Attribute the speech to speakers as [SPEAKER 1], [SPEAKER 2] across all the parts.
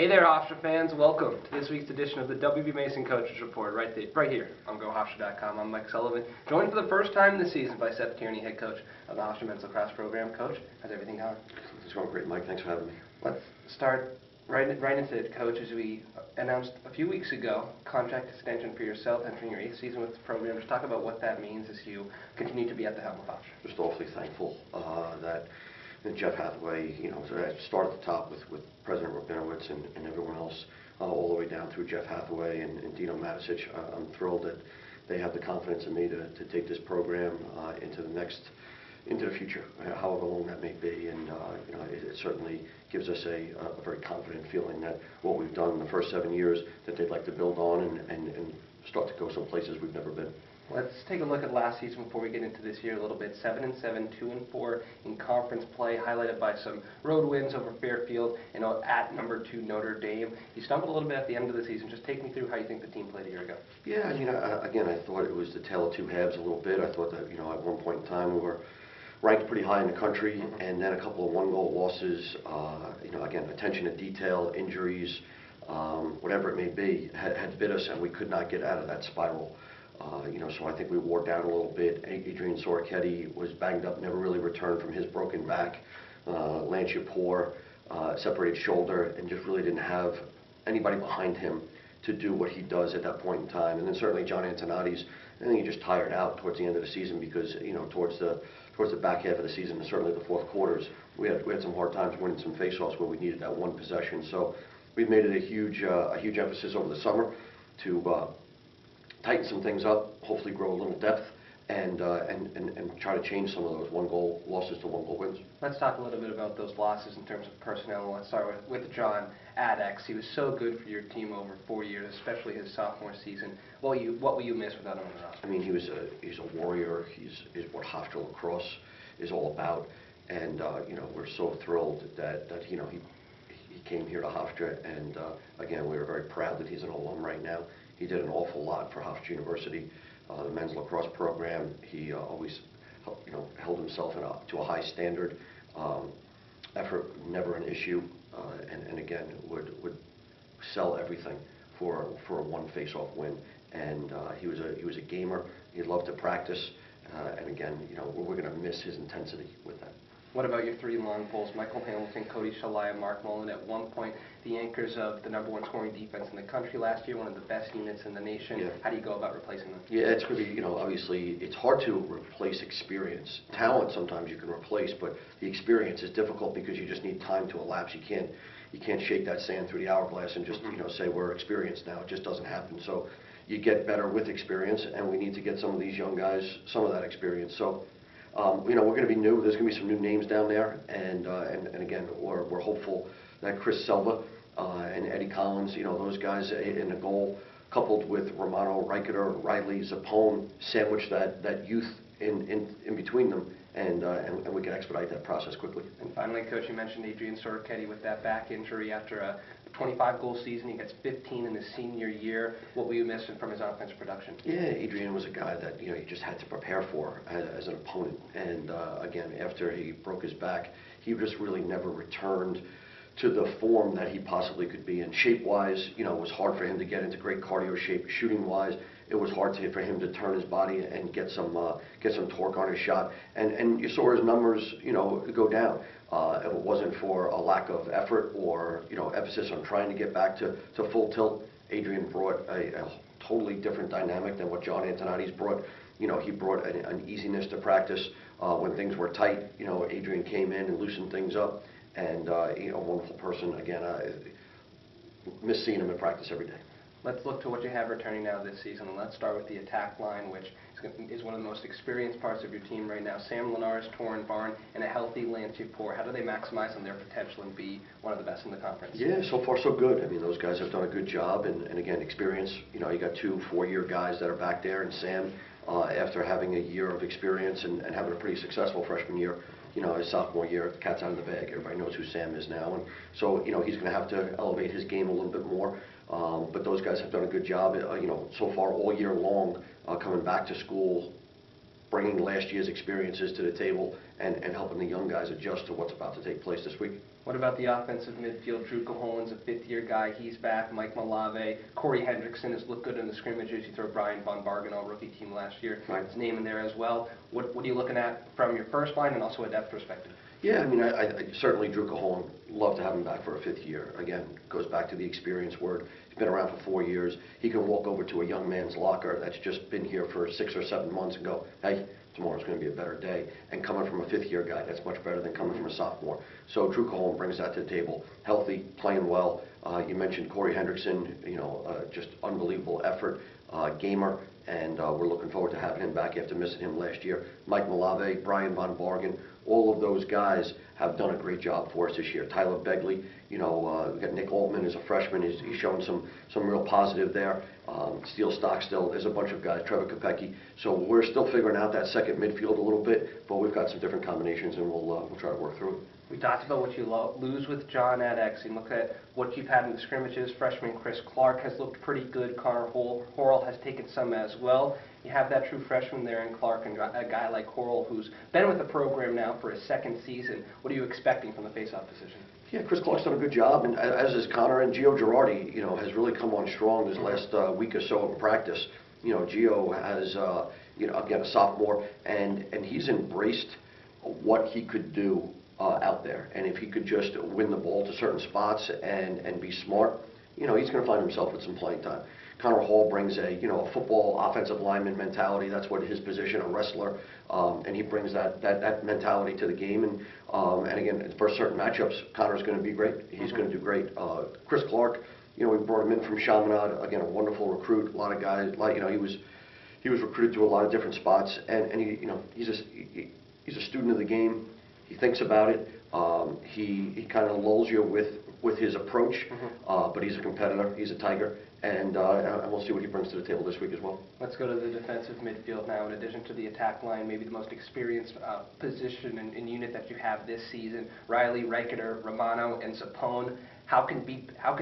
[SPEAKER 1] Hey there, Hofstra fans. Welcome to this week's edition of the WB Mason Coaches Report, right here on GoHofstra.com. I'm Mike Sullivan, joined for the first time this season by Seth Tierney, head coach of the Hofstra Men's Lacrosse program. Coach, how's everything going?
[SPEAKER 2] It's going great, Mike. Thanks for having me.
[SPEAKER 1] Let's start right into it, Coach. As we announced a few weeks ago, contract extension for yourself entering your 8th season with the program. Just talk about what that means as you continue to be at the helm of Hofstra.
[SPEAKER 2] Just awfully thankful that Jeff Hathaway, start at the top with President Rabinowitz and everyone else, all the way down through Jeff Hathaway and Dino Maticic. I'm thrilled that they have the confidence in me to take this program into the future, however long that may be. And it certainly gives us a very confident feeling that what we've done in the first 7 years, that they'd like to build on and start to go some places we've never been.
[SPEAKER 1] Let's take a look at last season before we get into this year a little bit. 7-7, 2-4 in conference play, highlighted by some road wins over Fairfield and at number 2 Notre Dame. You stumbled a little bit at the end of the season. Just take me through how you think the team played a year ago.
[SPEAKER 2] Yeah, again, I thought it was the tale of two halves a little bit. I thought that, at one point in time we were ranked pretty high in the country, and then a couple of one-goal losses, again, attention to detail, injuries, whatever it may be, had bit us, and we could not get out of that spiral. So I think we wore down a little bit. Adrian Sorochetti was banged up, never really returned from his broken back. Lance Yapor, separated shoulder, and just really didn't have anybody behind him to do what he does at that point in time. And then certainly John Antonotti's, I think he just tired out towards the end of the season because, towards the back half of the season and certainly the fourth quarters, we had some hard times winning some faceoffs where we needed that one possession. So we've made it a huge emphasis over the summer to tighten some things up, hopefully grow a little depth, and try to change some of those one-goal losses to one-goal wins.
[SPEAKER 1] Let's talk a little bit about those losses in terms of personnel. Let's start with John Addax. He was so good for your team over 4 years, especially his sophomore season. What will you miss without him on the roster?
[SPEAKER 2] I mean, he's a warrior. He's what Hofstra lacrosse is all about, and we're so thrilled that he came here to Hofstra, and again, we're very proud that he's an alum right now. He did an awful lot for Hofstra University, the men's lacrosse program. He always, held himself to a high standard. Effort never an issue, and again would sell everything for a one face-off win. And he was a gamer. He loved to practice, and again, we're going to miss his intensity with that.
[SPEAKER 1] What about your 3 long poles? Michael Hamilton, Cody Shalaya, Mark Mullen, at one point the anchors of the #1 scoring defense in the country last year, one of the best units in the nation. Yeah. How do you go about replacing them?
[SPEAKER 2] Yeah, it's really, obviously it's hard to replace experience. Talent sometimes you can replace, but the experience is difficult because you just need time to elapse. You can't shake that sand through the hourglass and just say we're experienced now. It just doesn't happen. So you get better with experience, and we need to get some of these young guys some of that experience. So we're going to be new. There's going to be some new names down there, and again, we're hopeful that Chris Selva and Eddie Collins, those guys in the goal, coupled with Romano Reicheter, Riley Zappone, sandwich that youth in between them, and we can expedite that process quickly.
[SPEAKER 1] And finally, Coach, you mentioned Adrian Sorochetti with that back injury after a 25-goal season. He gets 15 in his senior year. What were you missing from his offensive production?
[SPEAKER 2] Yeah, Adrian was a guy that you just had to prepare for as an opponent. And again, after he broke his back, he just really never returned to the form that he possibly could be in. Shape-wise, it was hard for him to get into great cardio shape. Shooting-wise, it was hard for him to turn his body and get some torque on his shot. And you saw his numbers, go down. If it wasn't for a lack of effort or emphasis on trying to get back to full tilt, Adrian brought a totally different dynamic than what John Antonotti's brought. He brought an easiness to practice when things were tight. Adrian came in and loosened things up, and a wonderful person. Again, I miss seeing him in practice every day.
[SPEAKER 1] Let's look to what you have returning now this season, and let's start with the attack line, which is one of the most experienced parts of your team right now. Sam Linares, Torin Barn, and a healthy Lance Yapor. How do they maximize on their potential and be one of the best in the conference?
[SPEAKER 2] Yeah, so far so good. I mean, those guys have done a good job, and again, experience. You got 2 4-year guys that are back there, and Sam, after having a year of experience and having a pretty successful freshman year, his sophomore year, the cat's out of the bag. Everybody knows who Sam is now, and so he's going to have to elevate his game a little bit more. But those guys have done a good job, so far all year long, coming back to school bringing last year's experiences to the table and helping the young guys adjust to what's about to take place this week.
[SPEAKER 1] What about the offensive midfield? Drew Caholen's a fifth-year guy. He's back. Mike Malave. Corey Hendrickson has looked good in the scrimmages. You throw Brian Von Bargen on rookie team last year.
[SPEAKER 2] Right.
[SPEAKER 1] His name in there as well. What are you looking at from your first line and also a depth perspective?
[SPEAKER 2] Yeah, I mean, I certainly Drew Caholen, love to have him back for a fifth year. Again, goes back to the experience word. He's been around for 4 years. He can walk over to a young man's locker that's just been here for 6 or 7 months and go, hey, tomorrow's going to be a better day. And coming from a fifth-year guy, that's much better than coming from a sophomore. So Drew Caholen brings that to the table. Healthy, playing well. You mentioned Corey Hendrickson, just unbelievable effort, gamer, and we're looking forward to having him back after missing him last year. Mike Malave, Brian Von Bargen, all of those guys have done a great job for us this year. Tyler Begley, we've got Nick Altman as a freshman. He's shown some real positive there. Steele Stockstill, there's a bunch of guys, Trevor Kopecki. So we're still figuring out that second midfield a little bit, but we've got some different combinations, and we'll try to work through it.
[SPEAKER 1] We talked about what you lose with John Adex, and look at what you've had in the scrimmages. Freshman Chris Clark has looked pretty good. Connor Horrell has taken some as well. You have that true freshman there in Clark, and a guy like Horrell who's been with the program now for his second season. What are you expecting from the faceoff position?
[SPEAKER 2] Yeah, Chris Clark's done a good job, and as is Connor, and Gio Girardi, has really come on strong this last week or so of practice. Gio has, again, a sophomore, and he's embraced what he could do out there. And if he could just win the ball to certain spots and be smart, he's going to find himself with some playing time. Connor Hall brings a football offensive lineman mentality. That's what his position, a wrestler, and he brings that mentality to the game. And again, for certain matchups, Connor's going to be great. He's going to do great. Chris Clark, we brought him in from Chaminade. Again, a wonderful recruit. A lot of guys, he was recruited to a lot of different spots, and he's a student of the game. He thinks about it. He kind of lulls you with his approach, but he's a competitor. He's a tiger, and we'll see what he brings to the table this week as well.
[SPEAKER 1] Let's go to the defensive midfield now. In addition to the attack line, maybe the most experienced position and unit that you have this season: Riley, Reicheter, Romano, and Zapone. How can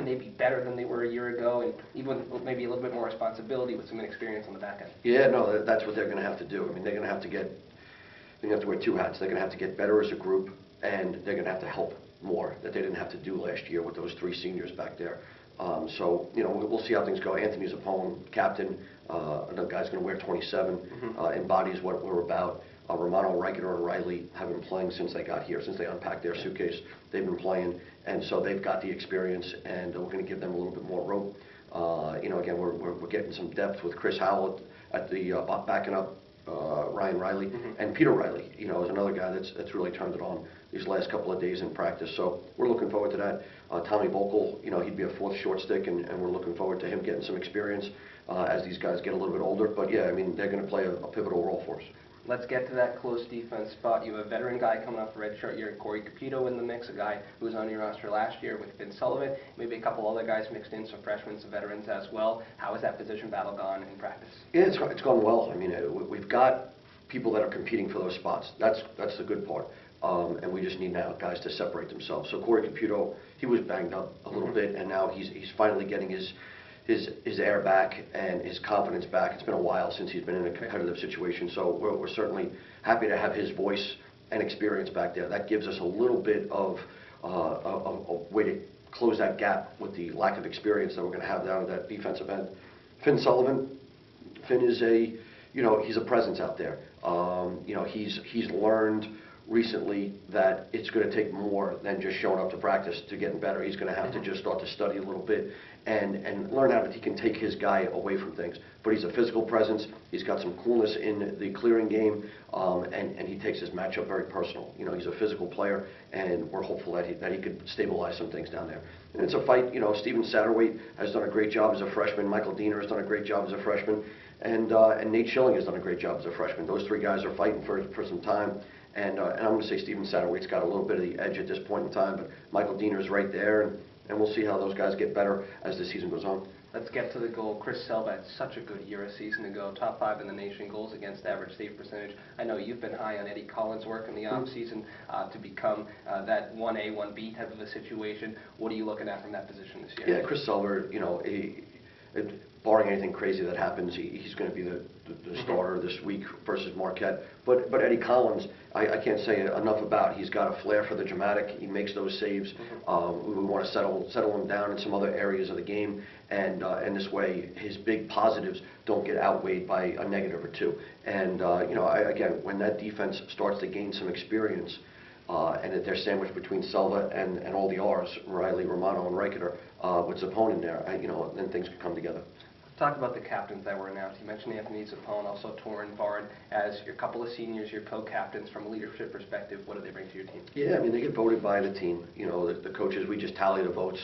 [SPEAKER 1] they be better than they were a year ago, and even with maybe a little bit more responsibility with some inexperience on the back end?
[SPEAKER 2] Yeah, no, that's what they're going to have to do. I mean, they're going to have to wear two hats. They're going to have to get better as a group, and they're going to have to help more that they didn't have to do last year with those 3 seniors back there. So, we'll see how things go. Anthony Zapone, captain, another guy's going to wear 27, embodies what we're about. Romano, Reicheter, and Riley have been playing since they got here, since they unpacked their suitcase. They've been playing, and so they've got the experience, and we're going to give them a little bit more rope. Again, we're getting some depth with Chris Howell at the backing up Ryan Riley, and Peter Riley, is another guy that's really turned it on these last couple of days in practice. So we're looking forward to that. Tommy Bokel, he'd be a 4th short stick, and we're looking forward to him getting some experience as these guys get a little bit older. But yeah, I mean, they're going to play a pivotal role for us.
[SPEAKER 1] Let's get to that close defense spot. You have a veteran guy coming off a redshirt year, Corey Capito in the mix, a guy who was on your roster last year with Finn Sullivan, maybe a couple other guys mixed in, some freshmen, some veterans as well. How has that position battle gone in practice?
[SPEAKER 2] Yeah, it's gone well. I mean, we've got people that are competing for those spots. That's the good part. And we just need now guys to separate themselves. So Corey Caputo, he was banged up a little bit, and now he's finally getting his air back and his confidence back. It's been a while since he's been in a competitive situation, so we're certainly happy to have his voice and experience back there. That gives us a little bit of a way to close that gap with the lack of experience that we're going to have down at that defensive end. Finn Sullivan, Finn is he's a presence out there. He's learned recently that it's going to take more than just showing up to practice to getting better. He's going to have to just start to study a little bit and learn how that he can take his guy away from things. But he's a physical presence. He's got some coolness in the clearing game, and he takes his matchup very personal. He's a physical player, and we're hopeful that he could stabilize some things down there. And it's a fight. Steven Satterwhite has done a great job as a freshman. Michael Diener has done a great job as a freshman. And Nate Schilling has done a great job as a freshman. Those 3 guys are fighting for some time. And I'm going to say Steven Satterwhite's got a little bit of the edge at this point in time, but Michael Diener's right there, and we'll see how those guys get better as the season goes on.
[SPEAKER 1] Let's get to the goal. Chris Selva had such a good year a season ago, top 5 in the nation goals against average save percentage. I know you've been high on Eddie Collins' work in the offseason to become that 1A, 1B type of a situation. What are you looking at from that position this year?
[SPEAKER 2] Yeah, Chris Selva, barring anything crazy that happens, he's going to be the starter this week versus Marquette. But Eddie Collins, I can't say enough about. He's got a flair for the dramatic. He makes those saves. We want to settle him down in some other areas of the game, and this way his big positives don't get outweighed by a negative or two. And again, when that defense starts to gain some experience, and that they're sandwiched between Selva and all the R's, Riley, Romano, and Reicheter, with Zappone in there, then things could come together.
[SPEAKER 1] Talk about the captains that were announced. You mentioned Anthony Zappone, also Torin Bard, as your couple of seniors, your co-captains. From a leadership perspective, what do they bring to your team?
[SPEAKER 2] Yeah, I mean, they get voted by the team. The coaches, we just tally the votes.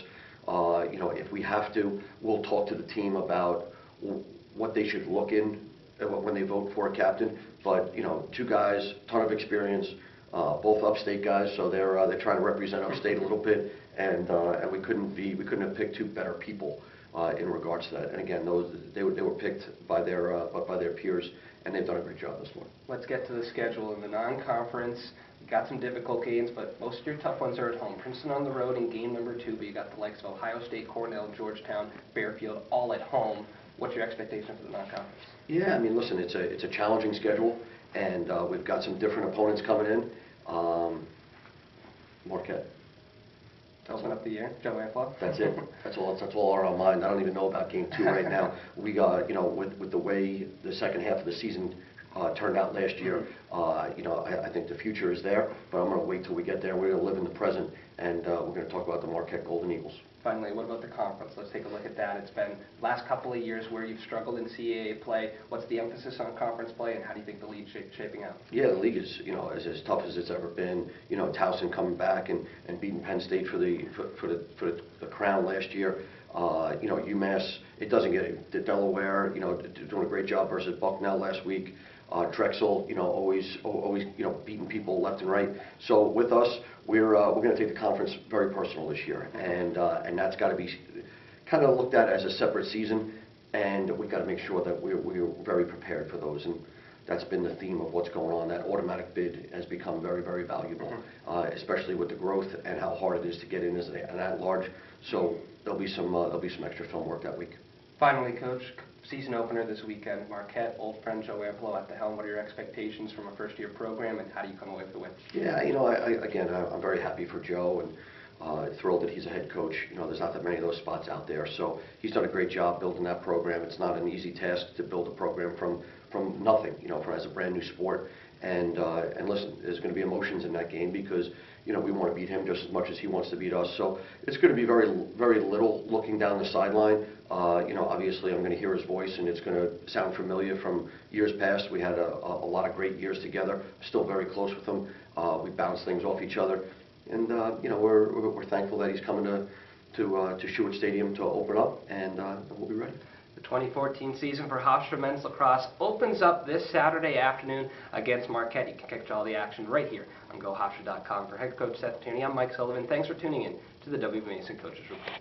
[SPEAKER 2] If we have to, we'll talk to the team about what they should look in when they vote for a captain. But, two guys, ton of experience, both upstate guys, so they're trying to represent upstate a little bit, and we couldn't have picked two better people in regards to that. And again, they were picked by their peers, and they've done a great job this morning.
[SPEAKER 1] Let's get to the schedule. In the non-conference, you got some difficult games, but most of your tough ones are at home. Princeton on the road in game number 2, but you got the likes of Ohio State, Cornell, Georgetown, Fairfield, all at home. What's your expectation for the non-conference?
[SPEAKER 2] Yeah, I mean, listen, it's a challenging schedule, and we've got some different opponents coming in. Marquette.
[SPEAKER 1] Open up the year, Joe Amplo.
[SPEAKER 2] That's it. That's all on our mind. I don't even know about game 2 right now. We got, with the way the second half of the season turned out last year, I think the future is there, but I'm going to wait till we get there. We're going to live in the present, and we're going to talk about the Marquette Golden Eagles.
[SPEAKER 1] Finally, what about the conference? Let's take a look at that. It's been last couple of years where you've struggled in CAA play. What's the emphasis on conference play, and how do you think the league's shaping out? Yeah,
[SPEAKER 2] the league is, as tough as it's ever been. Towson coming back and beating Penn State for the crown last year. UMass, it doesn't get it. Delaware, doing a great job versus Bucknell last week. Drexel, always beating people left and right. So with us, we're going to take the conference very personal this year, and that's got to be kind of looked at as a separate season, and we've got to make sure that we're very prepared for those. And that's been the theme of what's going on. That automatic bid has become very, very valuable, especially with the growth and how hard it is to get in as an at-large. So there'll be some extra film work that week.
[SPEAKER 1] Finally, Coach, season opener this weekend. Marquette, old friend Joe Amplo at the helm. What are your expectations from a first-year program, and how do you come away with the win?
[SPEAKER 2] Yeah, I'm very happy for Joe, and thrilled that he's a head coach. There's not that many of those spots out there, so he's done a great job building that program. It's not an easy task to build a program from nothing, as a brand new sport. And listen, there's going to be emotions in that game because we want to beat him just as much as he wants to beat us. So it's going to be very, very little looking down the sideline. Obviously I'm going to hear his voice, and it's going to sound familiar from years past. We had a lot of great years together. Still very close with him. We bounce things off each other, and we're thankful that he's coming to Stewart Stadium to open up, and we'll be ready.
[SPEAKER 1] The 2014 season for Hofstra men's lacrosse opens up this Saturday afternoon against Marquette. You can catch all the action right here on GoHofstra.com. For head coach Seth Tierney, I'm Mike Sullivan. Thanks for tuning in to the W. Mason Coaches Report.